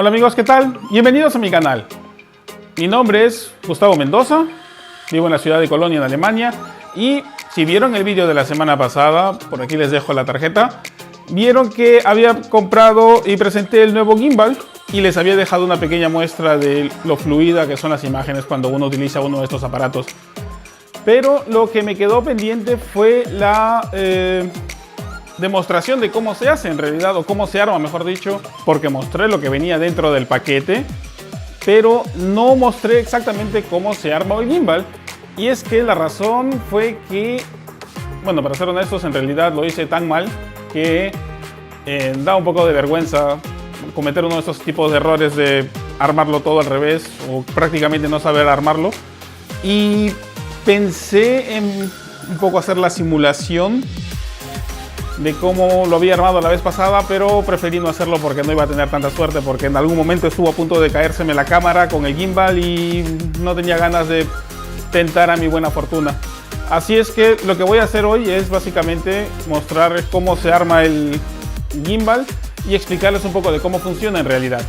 Hola amigos, ¿qué tal? Bienvenidos a mi canal. Mi nombre es Gustavo Mendoza, vivo en la ciudad de Colonia, en Alemania. Y si vieron el vídeo de la semana pasada, por aquí les dejo la tarjeta, vieron que había comprado y presenté el nuevo gimbal y les había dejado una pequeña muestra de lo fluida que son las imágenes cuando uno utiliza uno de estos aparatos. Pero lo que me quedó pendiente fue la demostración de cómo se hace en realidad, o cómo se arma, mejor dicho, porque mostré lo que venía dentro del paquete, pero no mostré exactamente cómo se arma el gimbal. Y es que la razón fue que, bueno, para ser honestos, en realidad lo hice tan mal que da un poco de vergüenza cometer uno de estos tipos de errores de armarlo todo al revés o prácticamente no saber armarlo. Y pensé en un poco hacer la simulación de cómo lo había armado la vez pasada, pero preferí no hacerlo porque no iba a tener tanta suerte, porque en algún momento estuvo a punto de caérseme la cámara con el gimbal y no tenía ganas de tentar a mi buena fortuna. Así es que lo que voy a hacer hoy es básicamente mostrar cómo se arma el gimbal y explicarles un poco de cómo funciona en realidad.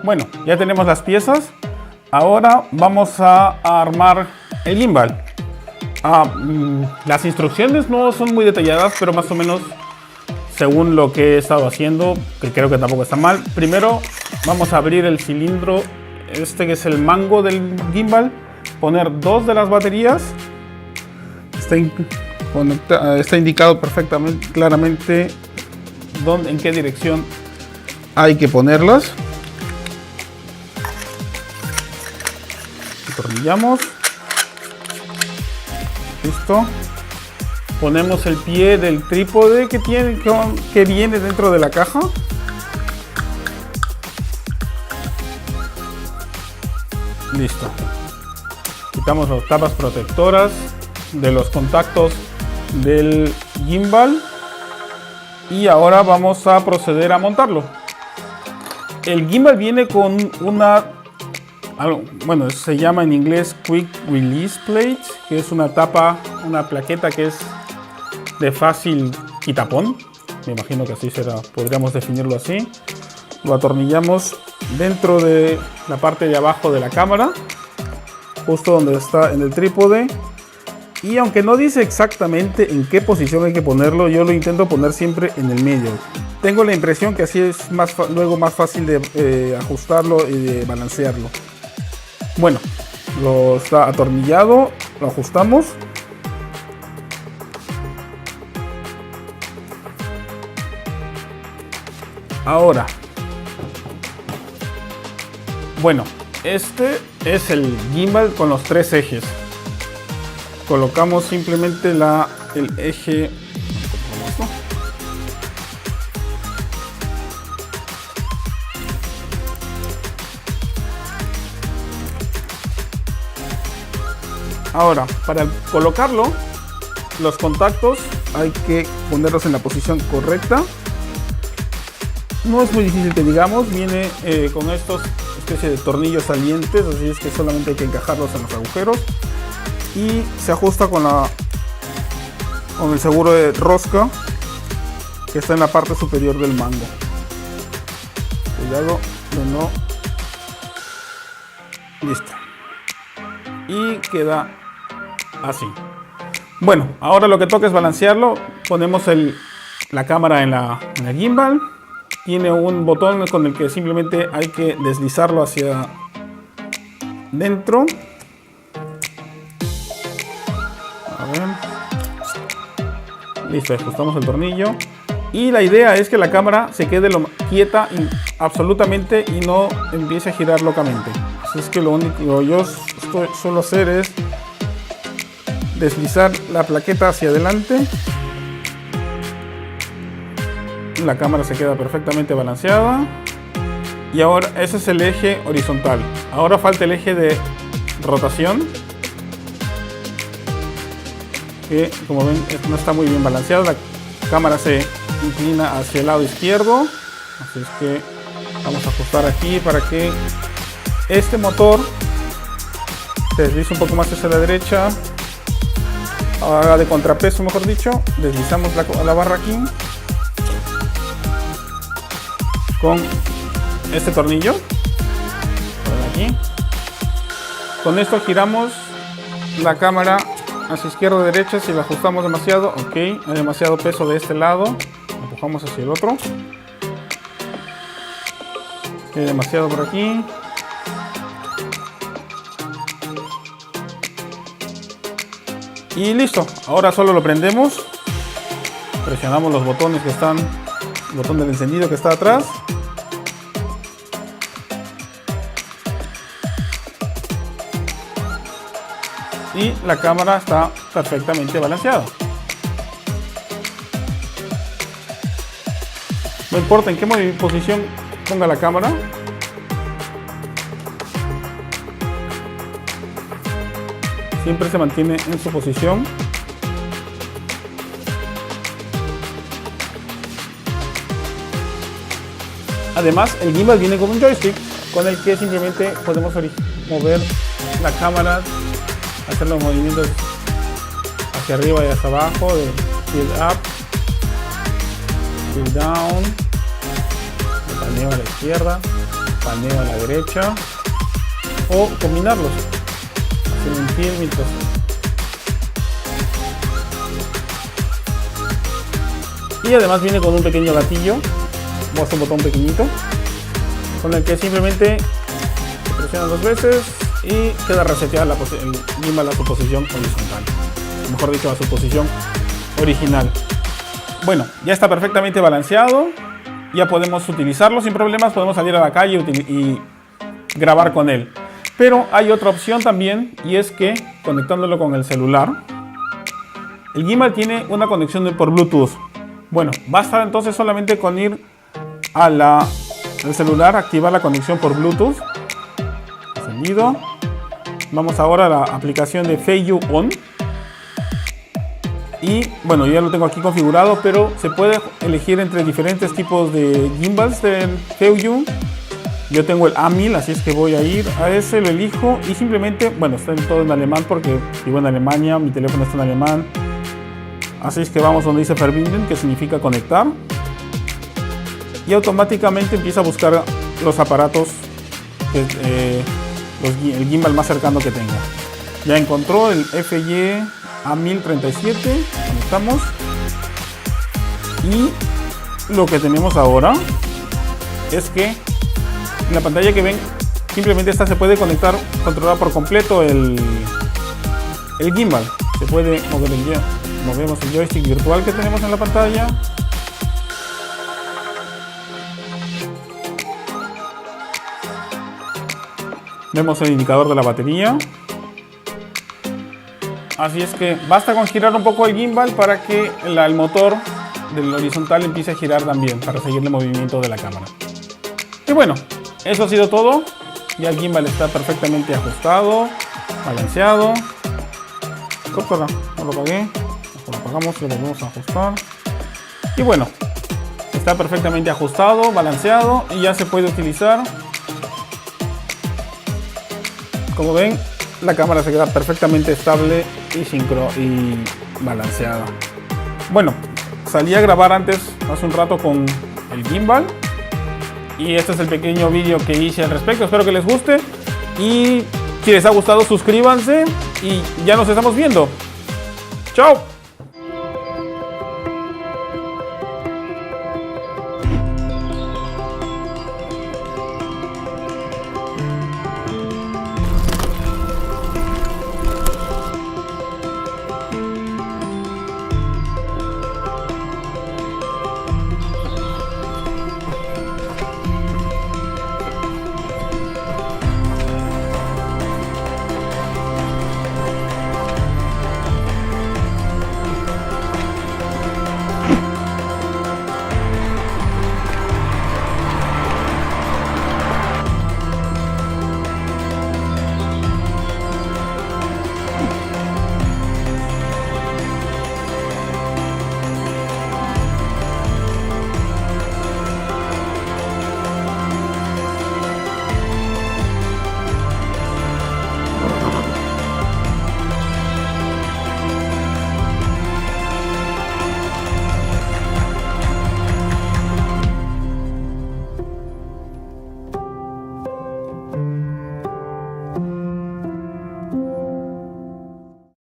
Bueno, ya tenemos las piezas. Ahora vamos a armar el gimbal. Las instrucciones no son muy detalladas, pero más o menos según lo que he estado haciendo, que creo que tampoco está mal. Primero vamos a abrir el cilindro, este que es el mango del gimbal, poner dos de las baterías. Está indicado perfectamente, claramente, en qué dirección hay que ponerlas. Atornillamos. Listo. Ponemos el pie del trípode que viene dentro de la caja. Listo. Quitamos las tapas protectoras de los contactos del gimbal y ahora vamos a proceder a montarlo. El gimbal viene con bueno, se llama en inglés Quick Release Plate, que es una plaqueta que es de fácil quitapón. Me imagino que así será, podríamos definirlo así. Lo atornillamos dentro de la parte de abajo de la cámara, justo donde está en el trípode. Y aunque no dice exactamente en qué posición hay que ponerlo, yo lo intento poner siempre en el medio. Tengo la impresión que así es luego más fácil de ajustarlo y de balancearlo. Bueno, lo está atornillado, lo ajustamos. Ahora, bueno, este es el gimbal con los tres ejes. Colocamos simplemente el eje. Ahora, para colocarlo, los contactos hay que ponerlos en la posición correcta. No es muy difícil que digamos, viene con estos especie de tornillos salientes, así es que solamente hay que encajarlos en los agujeros y se ajusta con el seguro de rosca que está en la parte superior del mango. Cuidado de no. Listo. Y queda así. Bueno, ahora lo que toca es balancearlo. Ponemos la cámara en el gimbal. Tiene un botón con el que simplemente hay que deslizarlo hacia dentro. A ver. Listo, ajustamos el tornillo. Y la idea es que la cámara se quede quieta absolutamente y no empiece a girar locamente. Así es que lo único que yo suelo hacer es deslizar la plaqueta hacia adelante. La cámara se queda perfectamente balanceada. Y ahora ese es el eje horizontal. Ahora falta el eje de rotación, que, como ven, no está muy bien balanceado. La cámara se inclina hacia el lado izquierdo, así es que vamos a ajustar aquí para que este motor se deslice un poco más hacia la derecha, haga de contrapeso, mejor dicho. Deslizamos la barra aquí con este tornillo por aquí. Con esto giramos la cámara hacia izquierda o derecha. Si la ajustamos demasiado, ok, hay demasiado peso de este lado, empujamos hacia el otro. Hay demasiado por aquí. Y listo, ahora solo lo prendemos. Presionamos los botones que están, el botón del encendido que está atrás. Y la cámara está perfectamente balanceada. No importa en qué posición ponga la cámara, siempre se mantiene en su posición. Además, el gimbal viene con un joystick con el que simplemente podemos mover la cámara, hacer los movimientos hacia arriba y hacia abajo, de tilt up, tilt down, paneo a la izquierda, paneo a la derecha, o combinarlos, hacer un tilt mientras. Y además viene con un pequeño gatillo, un botón pequeñito, con el que simplemente se presiona 2 veces y queda reseteada el gimbal a su posición horizontal, mejor dicho, a su posición original. Bueno, ya está perfectamente balanceado, ya podemos utilizarlo sin problemas, podemos salir a la calle y grabar con él. Pero hay otra opción también, y es que conectándolo con el celular, el gimbal tiene una conexión por Bluetooth. Bueno, basta entonces solamente con ir al celular, activar la conexión por Bluetooth. Encendido. Vamos ahora a la aplicación de Feiyu On. Y bueno, yo ya lo tengo aquí configurado, pero se puede elegir entre diferentes tipos de gimbals del Feiyu. Yo tengo el A1000, así es que voy a ir a ese, lo elijo y simplemente, bueno, está todo en alemán porque vivo en Alemania, mi teléfono está en alemán. Así es que vamos donde dice Verbinden, que significa conectar. Y automáticamente empieza a buscar los aparatos, el gimbal más cercano que tenga. Ya encontró el FY A1037, conectamos. Y lo que tenemos ahora es que en la pantalla que ven, simplemente esta se puede controlar por completo el gimbal. Se puede mover movemos el joystick virtual que tenemos en la pantalla. Vemos el indicador de la batería. Así es que basta con girar un poco el gimbal para que el motor del horizontal empiece a girar también, para seguir el movimiento de la cámara. Y bueno, eso ha sido todo. Ya el gimbal está perfectamente ajustado, balanceado. Opa, no lo apagué. Lo apagamos y lo volvemos a ajustar. Y bueno, está perfectamente ajustado, balanceado y ya se puede utilizar. Como ven, la cámara se queda perfectamente estable y balanceada. Bueno, salí a grabar antes, hace un rato, con el gimbal. Y este es el pequeño vídeo que hice al respecto. Espero que les guste. Y si les ha gustado, suscríbanse. Y ya nos estamos viendo. ¡Chao!